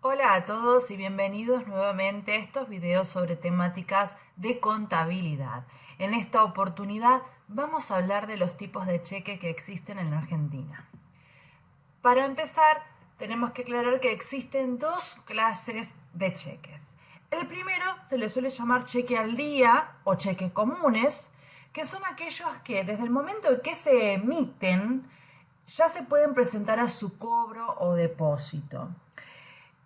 Hola a todos y bienvenidos nuevamente a estos videos sobre temáticas de contabilidad. En esta oportunidad vamos a hablar de los tipos de cheque que existen en la Argentina. Para empezar, tenemos que aclarar que existen dos clases de cheques. El primero se le suele llamar cheque al día o cheques comunes, que son aquellos que desde el momento en que se emiten ya se pueden presentar a su cobro o depósito.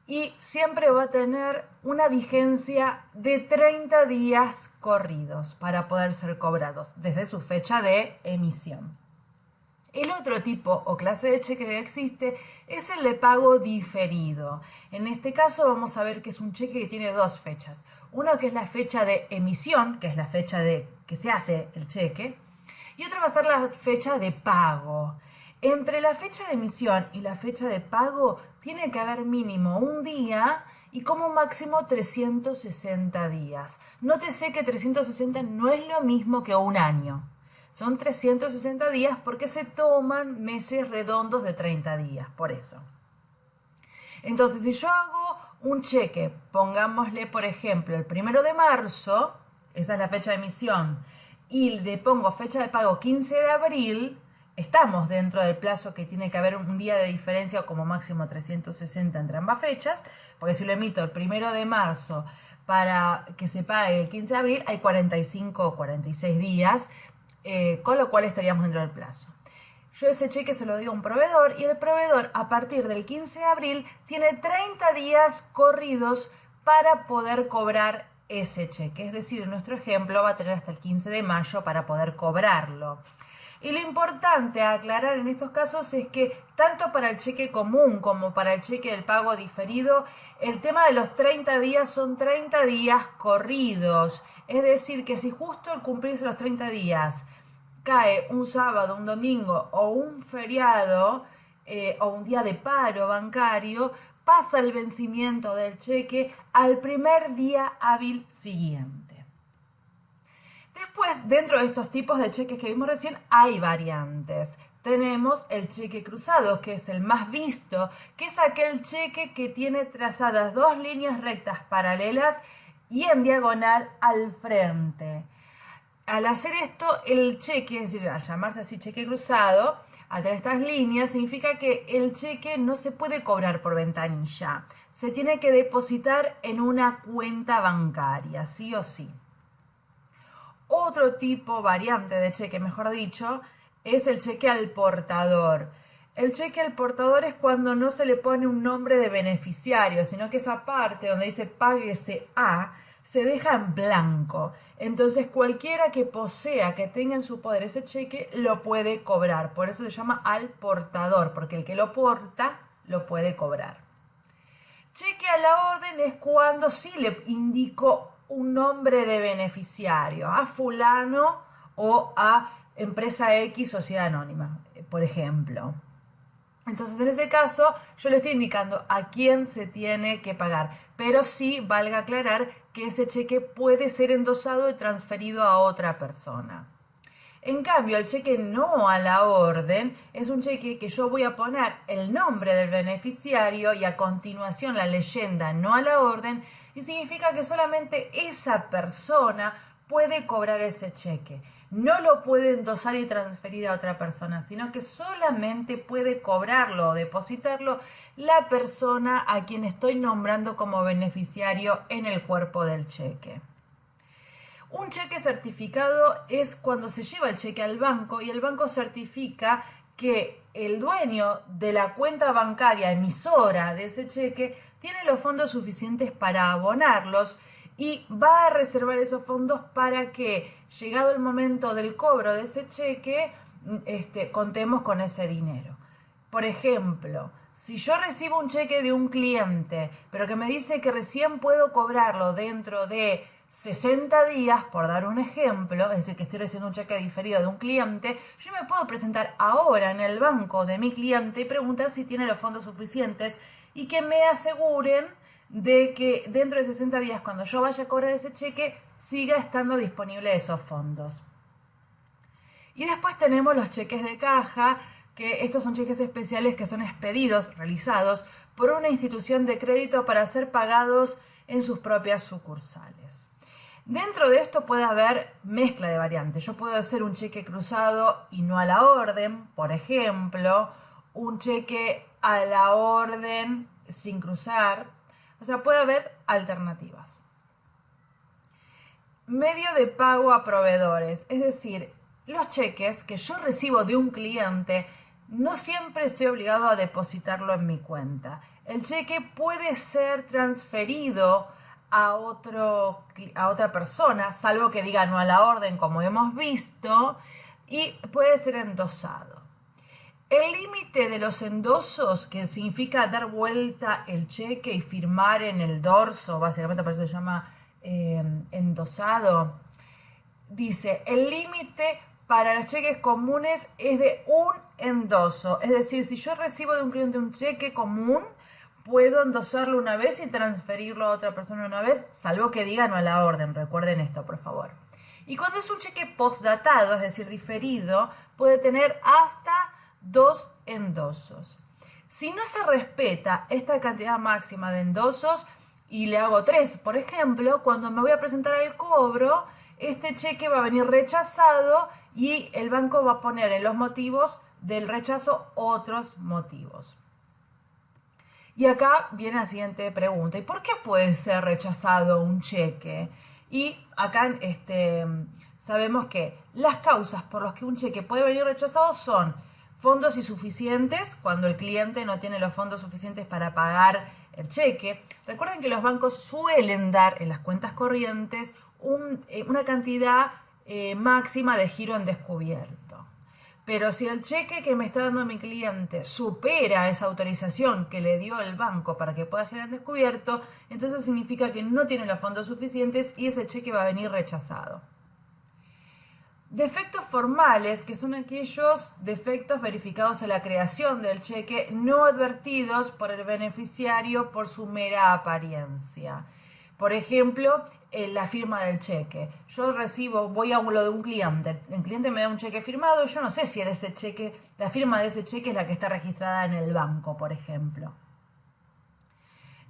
Y siempre va a tener una vigencia de 30 días corridos para poder ser cobrados desde su fecha de emisión. El otro tipo o clase de cheque que existe es el de pago diferido. En este caso vamos a ver que es un cheque que tiene dos fechas. Una que es la fecha de emisión, que es la fecha de que se hace el cheque, y otra va a ser la fecha de pago. Entre la fecha de emisión y la fecha de pago tiene que haber mínimo un día y como máximo 360 días. Nótese que 360 no es lo mismo que un año. Son 360 días porque se toman meses redondos de 30 días, por eso. Entonces, si yo hago un cheque, pongámosle, por ejemplo, el 1 de marzo, esa es la fecha de emisión, y le pongo fecha de pago 15 de abril, estamos dentro del plazo que tiene que haber un día de diferencia o como máximo 360 entre ambas fechas, porque si lo emito el 1 de marzo para que se pague el 15 de abril, hay 45 o 46 días, con lo cual estaríamos dentro del plazo. Yo ese cheque se lo digo a un proveedor y el proveedor a partir del 15 de abril tiene 30 días corridos para poder cobrar ese cheque. Es decir, en nuestro ejemplo va a tener hasta el 15 de mayo para poder cobrarlo. Y lo importante a aclarar en estos casos es que tanto para el cheque común como para el cheque del pago diferido, el tema de los 30 días son 30 días corridos. Es decir, que si justo al cumplirse los 30 días cae un sábado, un domingo o un feriado o un día de paro bancario, pasa el vencimiento del cheque al primer día hábil siguiente. Después, dentro de estos tipos de cheques que vimos recién, hay variantes. Tenemos el cheque cruzado, que es el más visto, que es aquel cheque que tiene trazadas dos líneas rectas paralelas y en diagonal al frente. Al hacer esto, el cheque, es decir, al llamarse así cheque cruzado, al tener estas líneas, significa que el cheque no se puede cobrar por ventanilla. Se tiene que depositar en una cuenta bancaria, sí o sí. Otro tipo, variante de cheque, mejor dicho, es el cheque al portador. El cheque al portador es cuando no se le pone un nombre de beneficiario, sino que esa parte donde dice páguese a, se deja en blanco. Entonces cualquiera que posea, que tenga en su poder ese cheque, lo puede cobrar. Por eso se llama al portador, porque el que lo porta lo puede cobrar. Cheque a la orden es cuando sí le indico un nombre de beneficiario, a fulano o a empresa X, sociedad anónima, por ejemplo. Entonces, en ese caso, yo le estoy indicando a quién se tiene que pagar. Pero sí, valga aclarar que ese cheque puede ser endosado y transferido a otra persona. En cambio, el cheque no a la orden es un cheque que yo voy a poner el nombre del beneficiario y a continuación la leyenda no a la orden y significa que solamente esa persona puede cobrar ese cheque. No lo puede endosar y transferir a otra persona, sino que solamente puede cobrarlo o depositarlo la persona a quien estoy nombrando como beneficiario en el cuerpo del cheque. Un cheque certificado es cuando se lleva el cheque al banco y el banco certifica que el dueño de la cuenta bancaria emisora de ese cheque tiene los fondos suficientes para abonarlos y va a reservar esos fondos para que, llegado el momento del cobro de ese cheque, contemos con ese dinero. Por ejemplo, si yo recibo un cheque de un cliente, pero que me dice que recién puedo cobrarlo dentro de 60 días, por dar un ejemplo, es decir, que estoy recibiendo un cheque diferido de un cliente, yo me puedo presentar ahora en el banco de mi cliente y preguntar si tiene los fondos suficientes y que me aseguren de que dentro de 60 días, cuando yo vaya a cobrar ese cheque, siga estando disponible esos fondos. Y después tenemos los cheques de caja, que estos son cheques especiales que son expedidos, realizados por una institución de crédito para ser pagados en sus propias sucursales. Dentro de esto puede haber mezcla de variantes. Yo puedo hacer un cheque cruzado y no a la orden, por ejemplo, un cheque a la orden sin cruzar. O sea, puede haber alternativas. Medio de pago a proveedores, es decir, los cheques que yo recibo de un cliente, no siempre estoy obligado a depositarlo en mi cuenta. El cheque puede ser transferido a otra persona, salvo que diga no a la orden, como hemos visto, y puede ser endosado. El límite de los endosos, que significa dar vuelta el cheque y firmar en el dorso, básicamente por eso se llama endosado, dice, el límite para los cheques comunes es de un endoso. Es decir, si yo recibo de un cliente un cheque común, puedo endosarlo una vez y transferirlo a otra persona una vez, salvo que diga no a la orden. Recuerden esto, por favor. Y cuando es un cheque postdatado, es decir, diferido, puede tener hasta 2 endosos. Si no se respeta esta cantidad máxima de endosos y le hago 3, por ejemplo, cuando me voy a presentar al cobro, este cheque va a venir rechazado y el banco va a poner en los motivos del rechazo otros motivos. Y acá viene la siguiente pregunta. ¿Y por qué puede ser rechazado un cheque? Y acá sabemos que las causas por las que un cheque puede venir rechazado son fondos insuficientes, cuando el cliente no tiene los fondos suficientes para pagar el cheque. Recuerden que los bancos suelen dar en las cuentas corrientes una cantidad máxima de giro en descubierto. Pero si el cheque que me está dando mi cliente supera esa autorización que le dio el banco para que pueda girar en descubierto, entonces significa que no tiene los fondos suficientes y ese cheque va a venir rechazado. Defectos formales, que son aquellos defectos verificados en la creación del cheque no advertidos por el beneficiario por su mera apariencia. Por ejemplo, la firma del cheque. Yo voy a lo de un cliente. El cliente me da un cheque firmado. Yo no sé si ese cheque, la firma de ese cheque es la que está registrada en el banco, por ejemplo.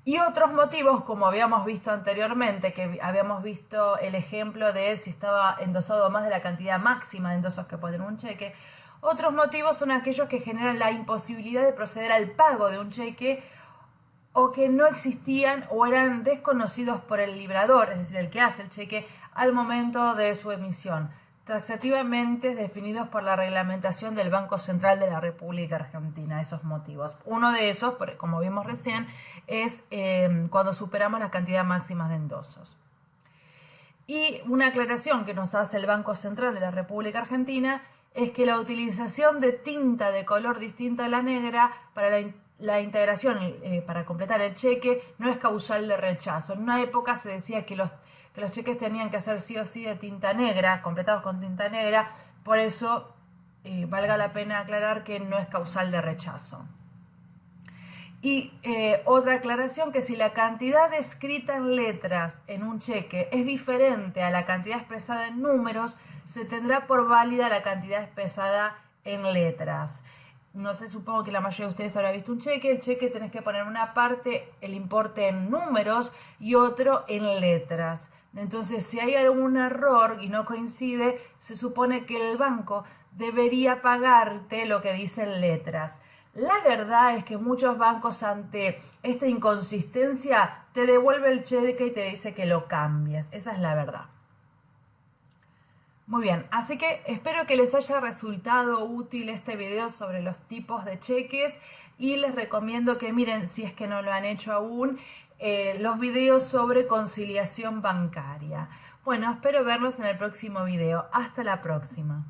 Y otros motivos, como habíamos visto anteriormente, que habíamos visto el ejemplo de si estaba endosado más de la cantidad máxima de endosos que puede tener un cheque. Otros motivos son aquellos que generan la imposibilidad de proceder al pago de un cheque o que no existían o eran desconocidos por el librador, es decir, el que hace el cheque, al momento de su emisión, taxativamente definidos por la reglamentación del Banco Central de la República Argentina, esos motivos. Uno de esos, como vimos recién, es cuando superamos la cantidad máxima de endosos. Y una aclaración que nos hace el Banco Central de la República Argentina es que la utilización de tinta de color distinta a la negra para la integración para completar el cheque no es causal de rechazo. En una época se decía que los cheques tenían que ser sí o sí de tinta negra, completados con tinta negra, por eso valga la pena aclarar que no es causal de rechazo. Y otra aclaración, que si la cantidad escrita en letras en un cheque es diferente a la cantidad expresada en números, se tendrá por válida la cantidad expresada en letras. No sé, supongo que la mayoría de ustedes habrá visto un cheque. El cheque tenés que poner una parte el importe en números y otro en letras. Entonces, si hay algún error y no coincide, se supone que el banco debería pagarte lo que dicen letras. La verdad es que muchos bancos, ante esta inconsistencia, te devuelve el cheque y te dice que lo cambies. Esa es la verdad. Muy bien, así que espero que les haya resultado útil este video sobre los tipos de cheques y les recomiendo que miren, si es que no lo han hecho aún, los videos sobre conciliación bancaria. Bueno, espero verlos en el próximo video. Hasta la próxima.